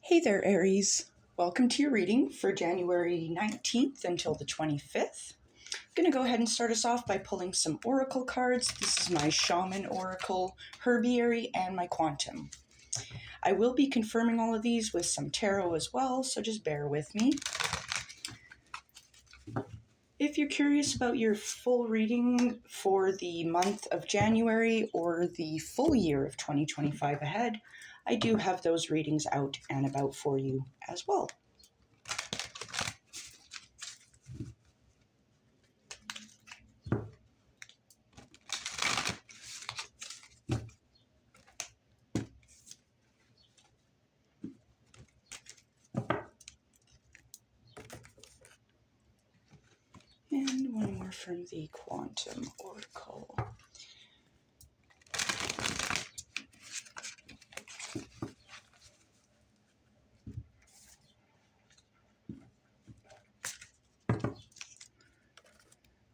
Hey there, Aries. Welcome to your reading for January 19th until the 25th. I'm going to go ahead and start us off by pulling some oracle cards. This is my Shaman Oracle, Herbiary, and my Quantum. I will be confirming all of these with some tarot as well, so just bear with me. If you're curious about your full reading for the month of January or the full year of 2025 ahead, I do have those readings out and about for you as well. And one more from the Quantum Oracle.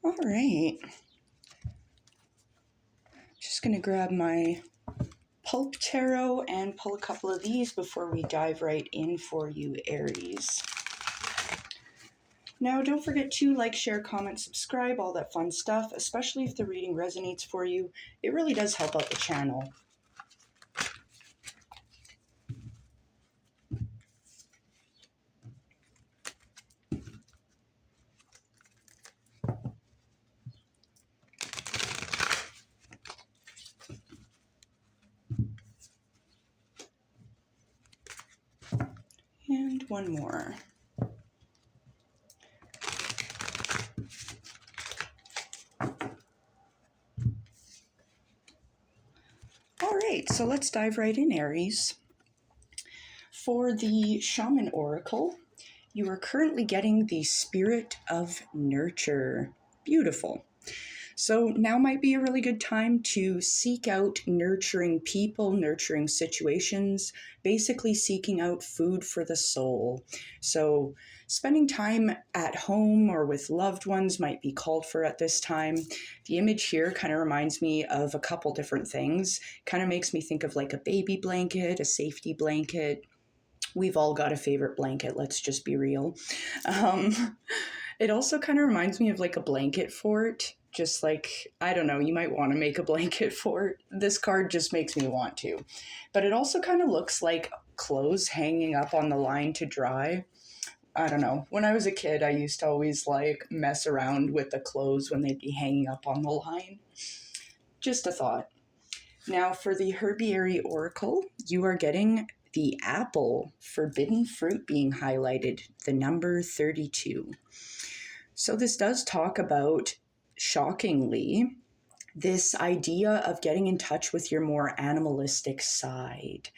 All right. Just going to grab my Pulp Tarot and pull a couple of these before we dive right in for you, Aries. Now, don't forget to like, share, comment, subscribe, all that fun stuff, especially if the reading resonates for you. It really does help out the channel. And one more. All right, so let's dive right in, Aries. For the Shaman Oracle, you are currently getting the Spirit of Nurture. Beautiful. So now might be a really good time to seek out nurturing people, nurturing situations, basically seeking out food for the soul. So spending time at home or with loved ones might be called for at this time. The image here kind of reminds me of a couple different things. Kind of makes me think of like a baby blanket, a safety blanket. We've all got a favorite blanket, let's just be real. It also kind of reminds me of like a blanket fort. Just like, I don't know, you might want to make a blanket fort. This card just makes me want to. But it also kind of looks like clothes hanging up on the line to dry. I don't know. When I was a kid, I used to always like mess around with the clothes when they'd be hanging up on the line. Just a thought. Now for the Herbiary Oracle, you are getting the apple, forbidden fruit being highlighted, the number 32. So this does talk about, shockingly, this idea of getting in touch with your more animalistic side.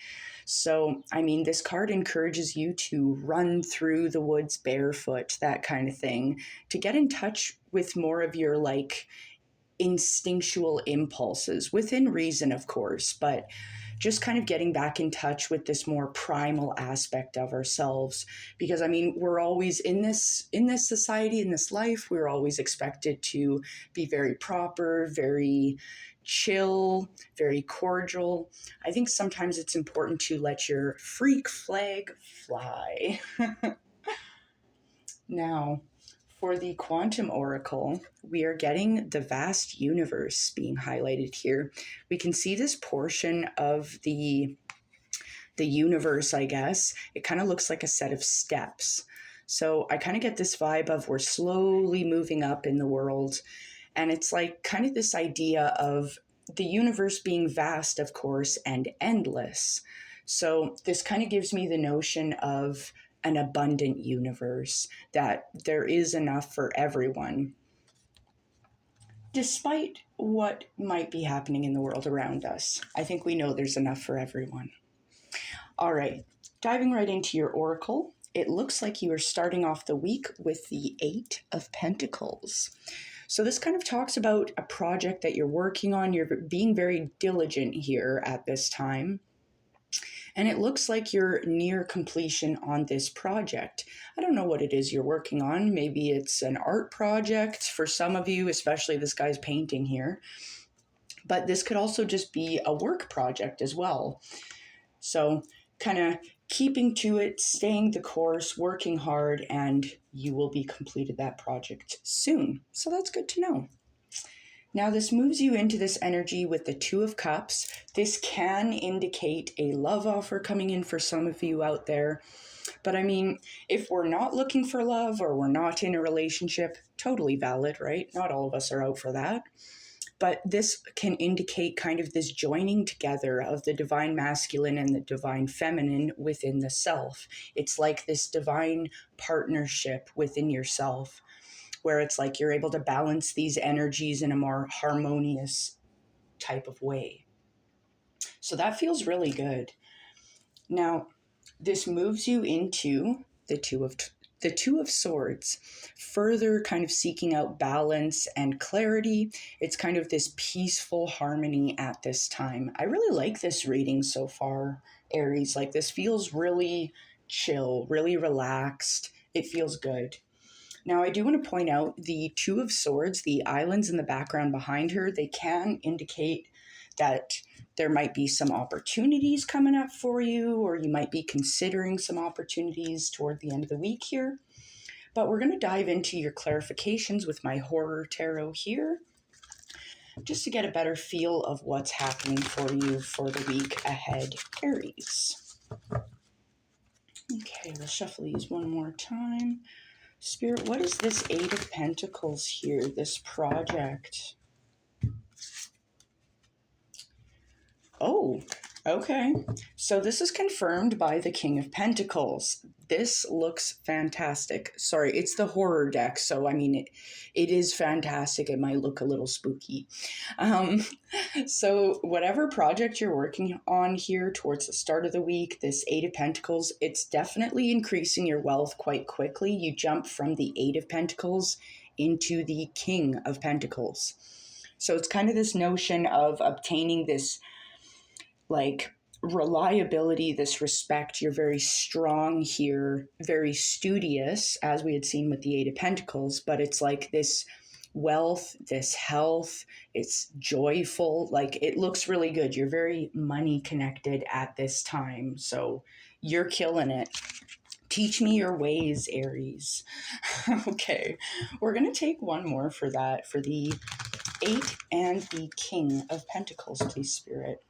So, I mean, this card encourages you to run through the woods barefoot, that kind of thing, to get in touch with more of your like instinctual impulses, within reason, of course, but just kind of getting back in touch with this more primal aspect of ourselves. Because I mean, we're always in this society, in this life, we're always expected to be very proper, very chill, very cordial. I think sometimes it's important to let your freak flag fly. Now, for the Quantum Oracle, we are getting the vast universe being highlighted here. We can see this portion of the universe, I guess. It kind of looks like a set of steps. So I kind of get this vibe of we're slowly moving up in the world. And it's like kind of this idea of the universe being vast, of course, and endless. So this kind of gives me the notion of an abundant universe, that there is enough for everyone, despite what might be happening in the world around us. I think we know there's enough for everyone. All right, diving right into your oracle, it looks like you are starting off the week with the 8 of Pentacles. So this kind of talks about a project that you're working on. You're being very diligent here at this time. And it looks like you're near completion on this project. I don't know what it is you're working on. Maybe it's an art project for some of you, especially this guy's painting here. But this could also just be a work project as well. So kind of keeping to it, staying the course, working hard, and you will be completed that project soon. So that's good to know. Now, this moves you into this energy with the Two of Cups. This can indicate a love offer coming in for some of you out there. But I mean, if we're not looking for love or we're not in a relationship, totally valid, right? Not all of us are out for that. But this can indicate kind of this joining together of the divine masculine and the divine feminine within the self. It's like this divine partnership within yourself, where it's like you're able to balance these energies in a more harmonious type of way. So that feels really good. Now, this moves you into the Two of Swords, further kind of seeking out balance and clarity. It's kind of this peaceful harmony at this time. I really like this reading so far, Aries. Like, this feels really chill, really relaxed. It feels good. Now, I do want to point out the Two of Swords, the islands in the background behind her, they can indicate that there might be some opportunities coming up for you, or you might be considering some opportunities toward the end of the week here. But we're going to dive into your clarifications with my Horror Tarot here, just to get a better feel of what's happening for you for the week ahead, Aries. Okay, let's shuffle these one more time. Spirit, what is this Eight of Pentacles here, this project? Oh, okay. So this is confirmed by the King of Pentacles. This looks fantastic. Sorry, it's the horror deck, so I mean, it is fantastic. It might look a little spooky. So whatever project you're working on here towards the start of the week, this Eight of Pentacles, it's definitely increasing your wealth quite quickly. You jump from the Eight of Pentacles into the King of Pentacles. So it's kind of this notion of obtaining this like reliability, this respect. You're very strong here, very studious, as we had seen with the Eight of Pentacles, but it's like this wealth, this health, it's joyful, like it looks really good. You're very money connected at this time, so you're killing it. Teach me your ways, Aries. Okay, we're going to take one more for that, for the Eight and the King of Pentacles, please, Spirit.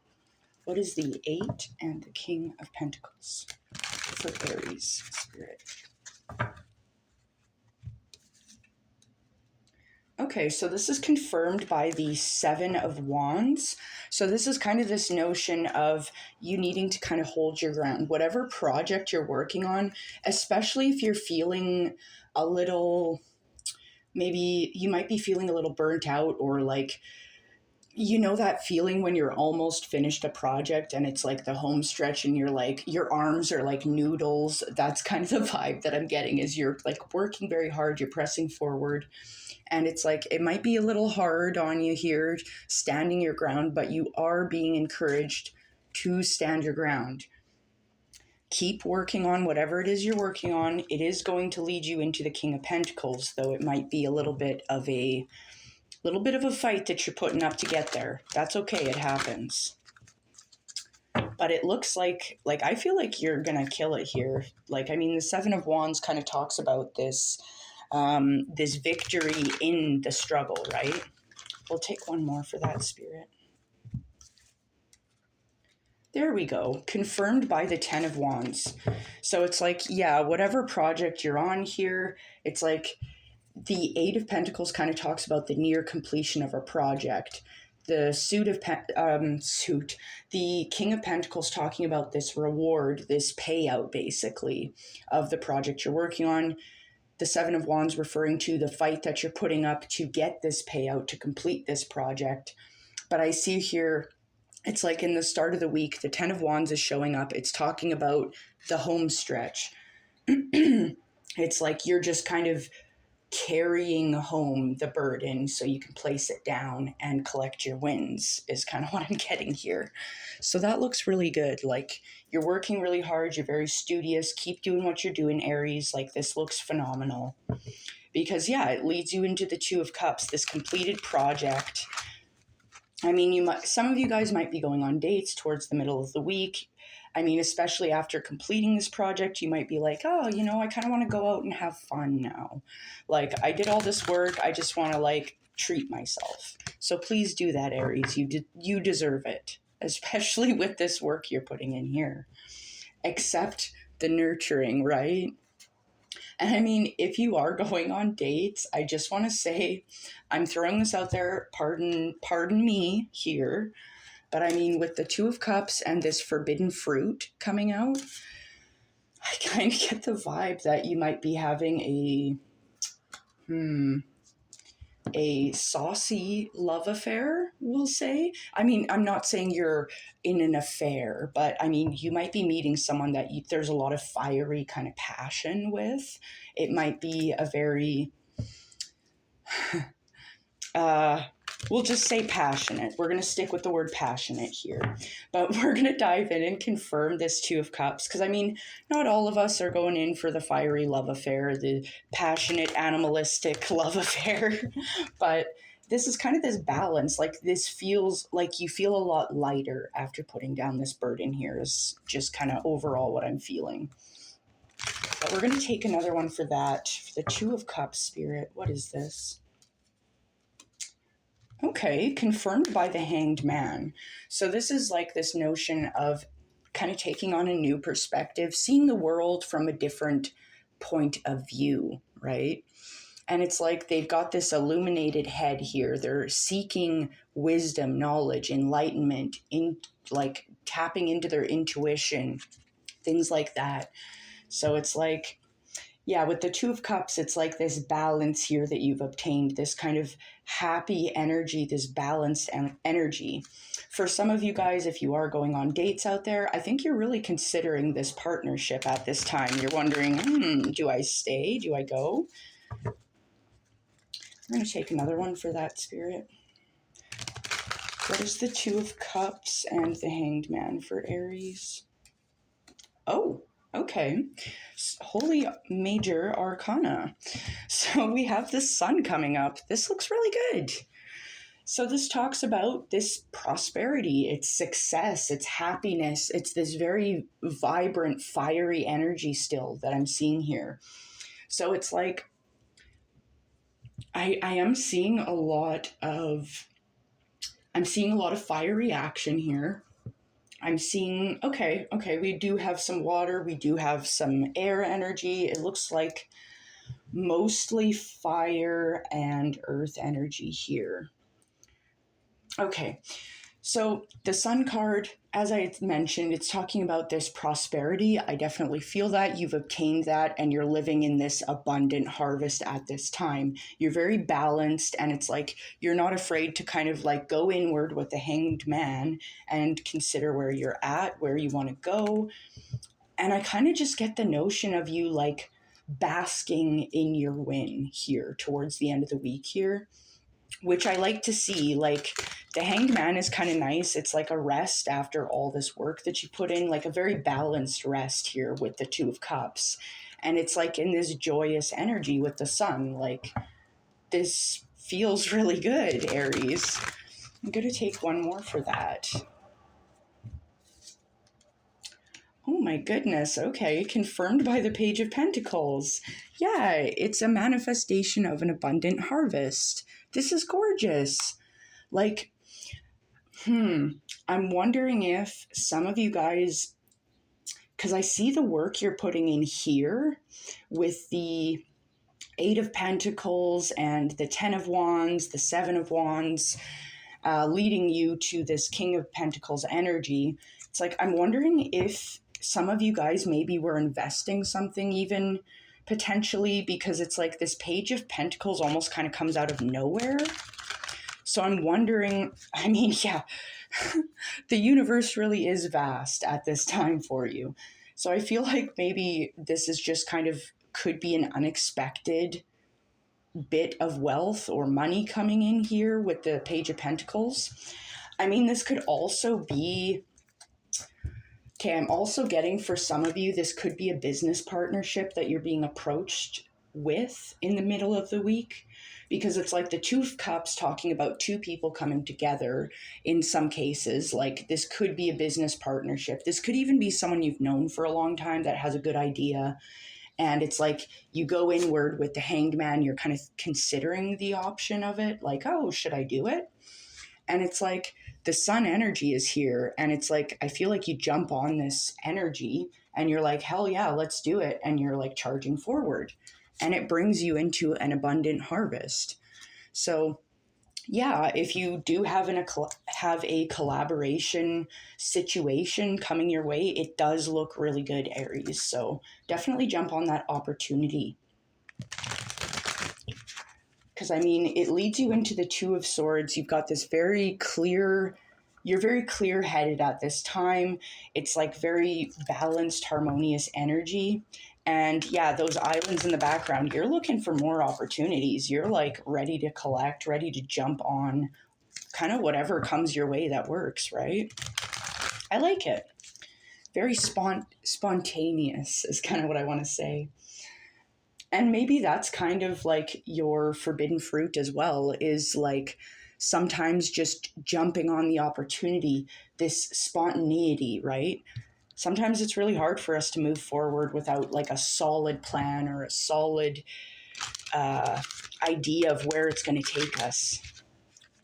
What is the Eight and the King of Pentacles for Aries, Spirit? Okay, so this is confirmed by the Seven of Wands. So this is kind of this notion of you needing to kind of hold your ground. Whatever project you're working on, especially if you're feeling a little, maybe you might be feeling a little burnt out, or like, you know, that feeling when you're almost finished a project and it's like the home stretch and you're like, your arms are like noodles. That's kind of the vibe that I'm getting, is you're like working very hard, you're pressing forward. And it's like, it might be a little hard on you here, standing your ground, but you are being encouraged to stand your ground. Keep working on whatever it is you're working on. It is going to lead you into the King of Pentacles, though it might be a little bit of a fight that you're putting up to get there. That's okay, it happens. But it looks like I feel like you're gonna kill it here. Like, I mean, the Seven of Wands kind of talks about this, this victory in the struggle, right? We'll take one more for that, Spirit. There we go. Confirmed by the Ten of Wands. So it's like, yeah, whatever project you're on here, it's like the Eight of Pentacles kind of talks about the near completion of a project. The the King of Pentacles talking about this reward, this payout basically of the project you're working on. The Seven of Wands referring to the fight that you're putting up to get this payout, to complete this project. But I see here, it's like in the start of the week, the Ten of Wands is showing up. It's talking about the home stretch. It's like you're just kind of carrying home the burden so you can place it down and collect your wins, is kind of what I'm getting here. So that looks really good. Like, you're working really hard, you're very studious, keep doing what you're doing, Aries. Like, this looks phenomenal, because yeah, it leads you into the Two of Cups, this completed project. I mean, some of you guys might be going on dates towards the middle of the week. I mean, especially after completing this project, you might be like, oh, you know, I kind of want to go out and have fun now. Like, I did all this work. I just want to, like, treat myself. So please do that, Aries. You deserve it, especially with this work you're putting in here. Accept the nurturing, right? And I mean, if you are going on dates, I just want to say, I'm throwing this out there. Pardon me here, but I mean, with the Two of Cups and this forbidden fruit coming out, I kind of get the vibe that you might be having a saucy love affair, we'll say. I mean, I'm not saying you're in an affair, but I mean, you might be meeting someone that there's a lot of fiery kind of passion with. It might be a very, we'll just say passionate. We're going to stick with the word passionate here. But we're going to dive in and confirm this Two of Cups. Because, I mean, not all of us are going in for the fiery love affair, the passionate, animalistic love affair. But this is kind of this balance. Like, this feels like you feel a lot lighter after putting down this burden here, is just kind of overall what I'm feeling. But we're going to take another one for that. For the Two of Cups, Spirit. What is this? Okay, confirmed by the Hanged Man. So this is like this notion of kind of taking on a new perspective, seeing the world from a different point of view, right? And it's like they've got this illuminated head here. They're seeking wisdom, knowledge, enlightenment, in like tapping into their intuition, things like that. So it's like, yeah, with the Two of Cups, it's like this balance here that you've obtained, this kind of happy energy, this balanced energy. For some of you guys, if you are going on dates out there, I think you're really considering this partnership at this time. You're wondering, do I stay? Do I go? I'm going to take another one for that, Spirit. What is the Two of Cups and the Hanged Man for Aries? Oh, okay. Holy Major Arcana. So we have the Sun coming up. This looks really good. So this talks about this prosperity, it's success, it's happiness. It's this very vibrant, fiery energy still that I'm seeing here. So it's like I am seeing a lot of fiery action here. I'm seeing, okay, we do have some water, we do have some air energy. It looks like mostly fire and earth energy here. Okay, so the Sun card, as I mentioned, it's talking about this prosperity. I definitely feel that you've obtained that and you're living in this abundant harvest at this time. You're very balanced, and it's like you're not afraid to kind of like go inward with the Hanged Man and consider where you're at, where you want to go. And I kind of just get the notion of you like basking in your win here towards the end of the week here, which I like to see. Like, the Hanged Man is kind of nice. It's like a rest after all this work that you put in, like a very balanced rest here with the Two of Cups. And it's like in this joyous energy with the Sun. Like, this feels really good, Aries. I'm going to take one more for that. Oh my goodness. Okay. Confirmed by the Page of Pentacles. Yeah, it's a manifestation of an abundant harvest. This is gorgeous. Like, I'm wondering if some of you guys, because I see the work you're putting in here with the Eight of Pentacles and the 10 of Wands, the 7 of Wands, leading you to this King of Pentacles energy. It's like, I'm wondering if some of you guys maybe were investing something even potentially, because it's like this Page of Pentacles almost kind of comes out of nowhere. So I'm wondering, I mean, yeah, the universe really is vast at this time for you. So I feel like maybe this is just kind of could be an unexpected bit of wealth or money coming in here with the Page of Pentacles. I mean, this could also be, okay, I'm also getting for some of you, this could be a business partnership that you're being approached with in the middle of the week, because it's like the Two of Cups talking about two people coming together in some cases. Like this could be a business partnership. This could even be someone you've known for a long time that has a good idea. And it's like you go inward with the Hanged Man, you're kind of considering the option of it, like, oh, should I do it? And it's like the sun energy is here. And it's like, I feel like you jump on this energy and you're like, hell yeah, let's do it. And you're like charging forward. And it brings you into an abundant harvest. So yeah, if you do have a collaboration situation coming your way, it does look really good, Aries. So definitely jump on that opportunity. Because I mean, it leads you into the Two of Swords. You've got this very clear, you're very clear headed at this time. It's like very balanced, harmonious energy. And yeah, those islands in the background, you're looking for more opportunities. You're like ready to collect, ready to jump on kind of whatever comes your way that works, right? I like it. Very spontaneous is kind of what I want to say. And maybe that's kind of like your forbidden fruit as well, is like sometimes just jumping on the opportunity, this spontaneity, right? Sometimes it's really hard for us to move forward without like a solid plan or a solid idea of where it's going to take us.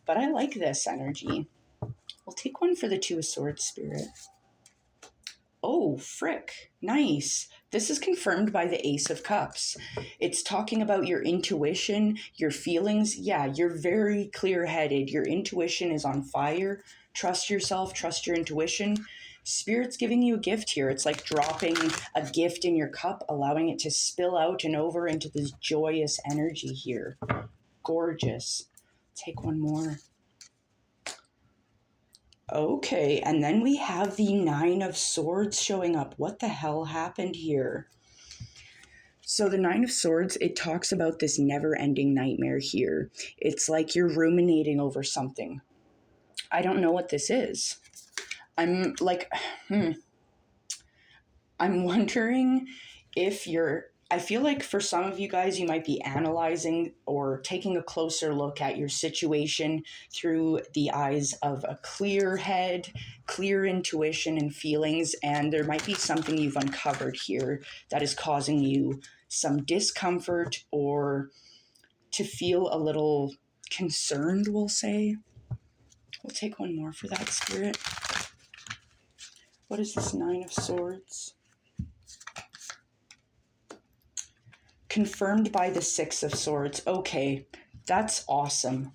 But I like this energy. We'll take one for the Two of Swords, Spirit. Oh, frick. Nice. This is confirmed by the Ace of Cups. It's talking about your intuition, your feelings. Yeah, you're very clear-headed. Your intuition is on fire. Trust yourself, trust your intuition. Spirit's giving you a gift here. It's like dropping a gift in your cup, allowing it to spill out and over into this joyous energy here. Gorgeous. Take one more. Okay, and then we have the Nine of Swords showing up. What the hell happened here? So the Nine of Swords, it talks about this never-ending nightmare here. It's like you're ruminating over something. I don't know what this is. I'm like, I'm wondering if I feel like for some of you guys, you might be analyzing or taking a closer look at your situation through the eyes of a clear head, clear intuition and feelings, and there might be something you've uncovered here that is causing you some discomfort or to feel a little concerned, we'll say. We'll take one more for that, Spirit. What is this Nine of Swords? Confirmed by the Six of Swords. Okay, that's awesome.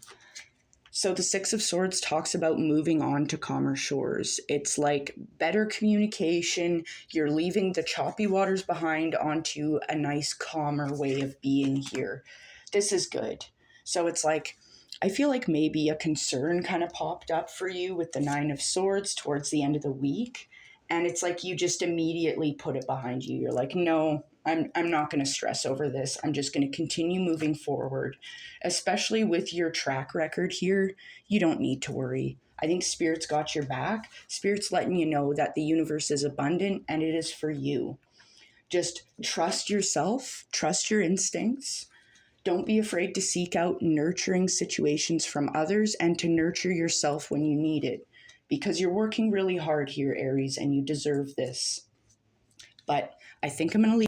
So the Six of Swords talks about moving on to calmer shores. It's like better communication. You're leaving the choppy waters behind onto a nice, calmer way of being here. This is good. So it's like, I feel like maybe a concern kind of popped up for you with the Nine of Swords towards the end of the week. And it's like you just immediately put it behind you. You're like, no, I'm not going to stress over this. I'm just going to continue moving forward. Especially with your track record here, you don't need to worry. I think Spirit's got your back. Spirit's letting you know that the universe is abundant and it is for you. Just trust yourself, trust your instincts. Don't be afraid to seek out nurturing situations from others and to nurture yourself when you need it. Because you're working really hard here, Aries, and you deserve this. But I think I'm going to leave